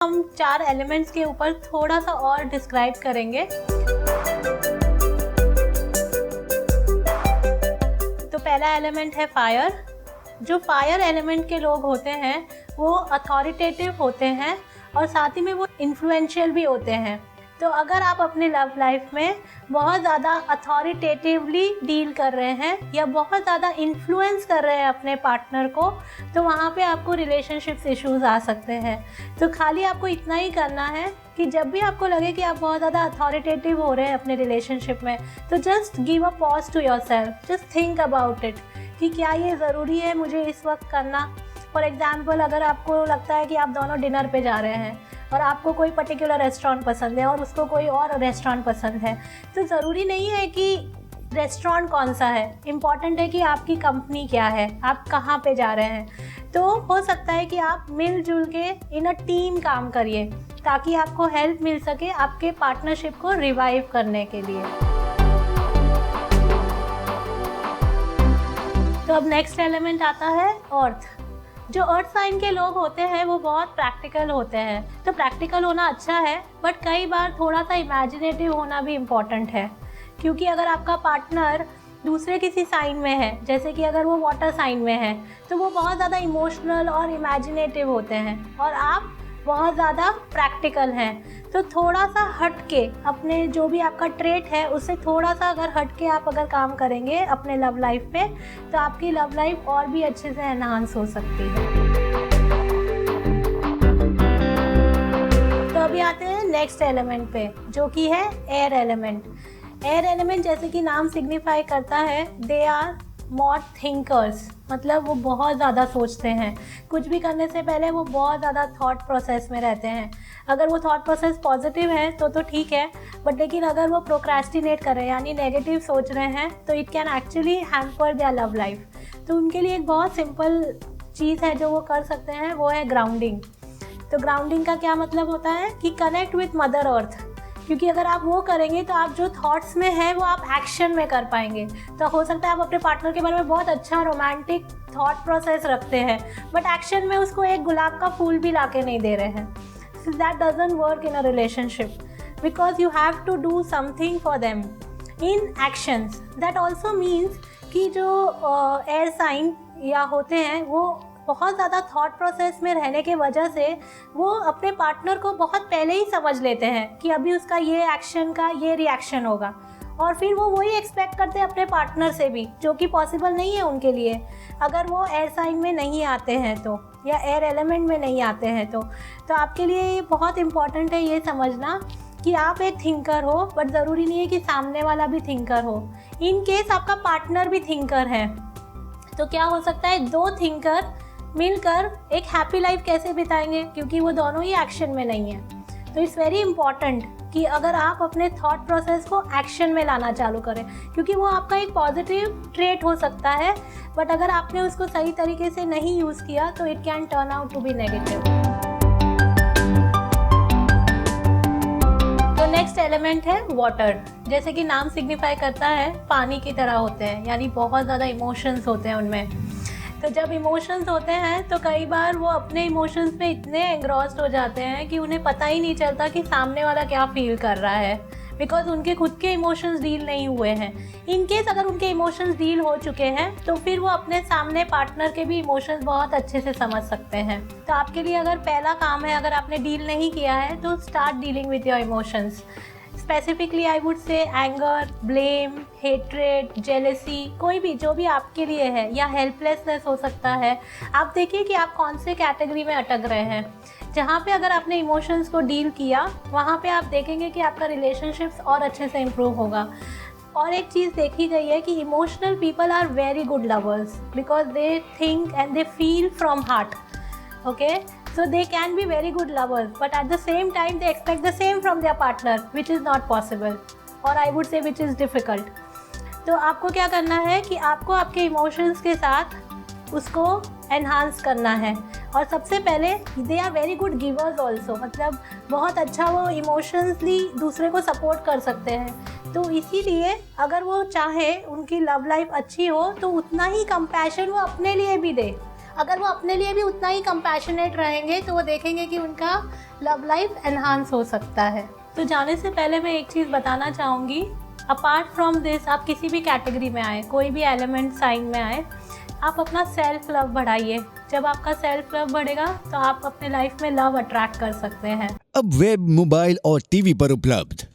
हम 4 एलिमेंट्स के ऊपर थोड़ा सा और डिस्क्राइब करेंगे। तो पहला एलिमेंट है फायर। जो फायर एलिमेंट के लोग होते हैं वो अथॉरिटेटिव होते हैं और साथ ही में वो इन्फ्लुएंशियल भी होते हैं। तो अगर आप अपने लव लाइफ में बहुत ज़्यादा अथॉरिटेटिवली डील कर रहे हैं या बहुत ज़्यादा इन्फ्लुएंस कर रहे हैं अपने पार्टनर को, तो वहाँ पे आपको रिलेशनशिप्स इश्यूज़ आ सकते हैं। तो खाली आपको इतना ही करना है कि जब भी आपको लगे कि आप बहुत ज़्यादा अथॉरिटेटिव हो रहे हैं अपने रिलेशनशिप में, तो just give a pause to yourself, just think about it कि क्या ये ज़रूरी है मुझे इस वक्त करना। फॉर एग्ज़ाम्पल, अगर आपको लगता है कि आप दोनों डिनर पे जा रहे हैं और आपको कोई पर्टिकुलर रेस्टोरेंट पसंद है और उसको कोई और रेस्टोरेंट पसंद है, तो ज़रूरी नहीं है कि रेस्टोरेंट कौन सा है, इम्पॉर्टेंट है कि आपकी कंपनी क्या है, आप कहाँ पे जा रहे हैं। तो हो सकता है कि आप मिलजुल के इन अ टीम काम करिए ताकि आपको हेल्प मिल सके आपके पार्टनरशिप को रिवाइव करने के लिए। तो अब नेक्स्ट एलिमेंट आता है अर्थ। जो अर्थ साइन के लोग होते हैं वो बहुत प्रैक्टिकल होते हैं। तो प्रैक्टिकल होना अच्छा है, बट कई बार थोड़ा सा इमेजिनेटिव होना भी इम्पॉर्टेंट है, क्योंकि अगर आपका पार्टनर दूसरे किसी साइन में है, जैसे कि अगर वो वाटर साइन में है, तो वो बहुत ज़्यादा इमोशनल और इमेजिनेटिव होते हैं और आप बहुत ज़्यादा प्रैक्टिकल हैं। तो थोड़ा सा हट के अपने जो भी आपका ट्रेट है उससे थोड़ा सा अगर हट के आप अगर काम करेंगे अपने लव लाइफ पे, तो आपकी लव लाइफ और भी अच्छे से एनहांस हो सकती है। तो अभी आते हैं नेक्स्ट एलिमेंट पे, जो कि है एयर एलिमेंट। एयर एलिमेंट जैसे कि नाम सिग्निफाई करता है, दे आर मोर थिंकर्स, मतलब वो बहुत ज़्यादा सोचते हैं। कुछ भी करने से पहले वो बहुत ज़्यादा थॉट प्रोसेस में रहते हैं। अगर वो थॉट प्रोसेस पॉजिटिव है तो ठीक है, बट लेकिन अगर वो प्रोक्रेस्टिनेट कर रहे हैं यानी नेगेटिव सोच रहे हैं, तो it can actually hamper their love life. तो उनके लिए एक बहुत सिंपल चीज़ है जो वो कर सकते हैं, वो है ग्राउंडिंग। तो ग्राउंडिंग का क्या मतलब होता है कि कनेक्ट विथ मदर अर्थ, क्योंकि अगर आप वो करेंगे तो आप जो थॉट्स में हैं वो आप एक्शन में कर पाएंगे। तो हो सकता है आप अपने पार्टनर के बारे में बहुत अच्छा रोमांटिक थॉट प्रोसेस रखते हैं, बट एक्शन में उसको एक गुलाब का फूल भी लाके नहीं दे रहे हैं। That doesn't work in a relationship, because you have to do something for them in actions. That also means कि जो एयर साइन या होते हैं वो बहुत ज़्यादा थॉट प्रोसेस में रहने के वजह से वो अपने पार्टनर को बहुत पहले ही समझ लेते हैं कि अभी उसका ये एक्शन का ये रिएक्शन होगा, और फिर वो वही एक्सपेक्ट करते हैं अपने पार्टनर से भी, जो कि पॉसिबल नहीं है उनके लिए अगर वो एयर साइन में नहीं आते हैं तो, या एयर एलिमेंट में नहीं आते हैं तो आपके लिए ये बहुत इम्पॉर्टेंट है ये समझना कि आप एक थिंकर हो, बट ज़रूरी नहीं है कि सामने वाला भी थिंकर हो। इन केस आपका पार्टनर भी थिंकर है, तो क्या हो सकता है, दो थिंकर मिलकर एक हैप्पी लाइफ कैसे बिताएंगे, क्योंकि वो दोनों ही एक्शन में नहीं है। तो इट्स वेरी इंपॉर्टेंट कि अगर आप अपने थॉट प्रोसेस को एक्शन में लाना चालू करें, क्योंकि वो आपका एक पॉजिटिव ट्रेट हो सकता है, बट अगर आपने उसको सही तरीके से नहीं यूज़ किया तो it can turn out to be negative. तो नेक्स्ट एलिमेंट है वाटर। जैसे कि नाम सिग्निफाई करता है, पानी की तरह होते हैं, यानी बहुत ज़्यादा इमोशंस होते हैं उनमें। तो जब इमोशंस होते हैं तो कई बार वो अपने इमोशंस में इतने एंग्रॉस्ड हो जाते हैं कि उन्हें पता ही नहीं चलता कि सामने वाला क्या फील कर रहा है, बिकॉज उनके खुद के इमोशंस डील नहीं हुए हैं। इन केस अगर उनके इमोशंस डील हो चुके हैं तो फिर वो अपने सामने पार्टनर के भी इमोशंस बहुत अच्छे से समझ सकते हैं। तो आपके लिए अगर पहला काम है, अगर आपने डील नहीं किया है, तो start dealing with your emotions. Specifically I would say anger, blame, hatred, jealousy, कोई भी जो भी आपके लिए है, या हेल्पलेसनेस हो सकता है। आप देखिए कि आप कौन से कैटेगरी में अटक रहे हैं। जहाँ पे अगर आपने इमोशंस को डील किया, वहाँ पे आप देखेंगे कि आपका रिलेशनशिप्स और अच्छे से इम्प्रूव होगा। और एक चीज़ देखी गई है कि emotional people are very good lovers because they think and they feel from heart. Okay, so they can be very good lovers, but at the same time they expect the same from their partner, which is not possible, or I would say which is difficult. तो आपको क्या करना है कि आपको आपके emotions के साथ उसको एनहांस करना है। और सबसे पहले they are very good givers also, मतलब बहुत अच्छा वो इमोशंसली दूसरे को सपोर्ट कर सकते हैं। तो इसीलिए अगर वो चाहे उनकी लव लाइफ अच्छी हो तो उतना ही कंपैशन वो अपने लिए भी दे। अगर वो अपने लिए भी उतना ही कंपैशनेट रहेंगे तो वो देखेंगे कि उनका लव लाइफ एनहांस हो सकता है। तो जाने से पहले मैं एक चीज़ बताना चाहूँगी, अपार्ट फ्रॉम दिस आप किसी भी कैटेगरी में आए, कोई भी एलिमेंट साइन में आए, आप अपना सेल्फ लव बढ़ाइए। जब आपका सेल्फ लव बढ़ेगा तो आप अपने लाइफ में लव अट्रैक्ट कर सकते हैं। अब वेब, मोबाइल और टीवी पर उपलब्ध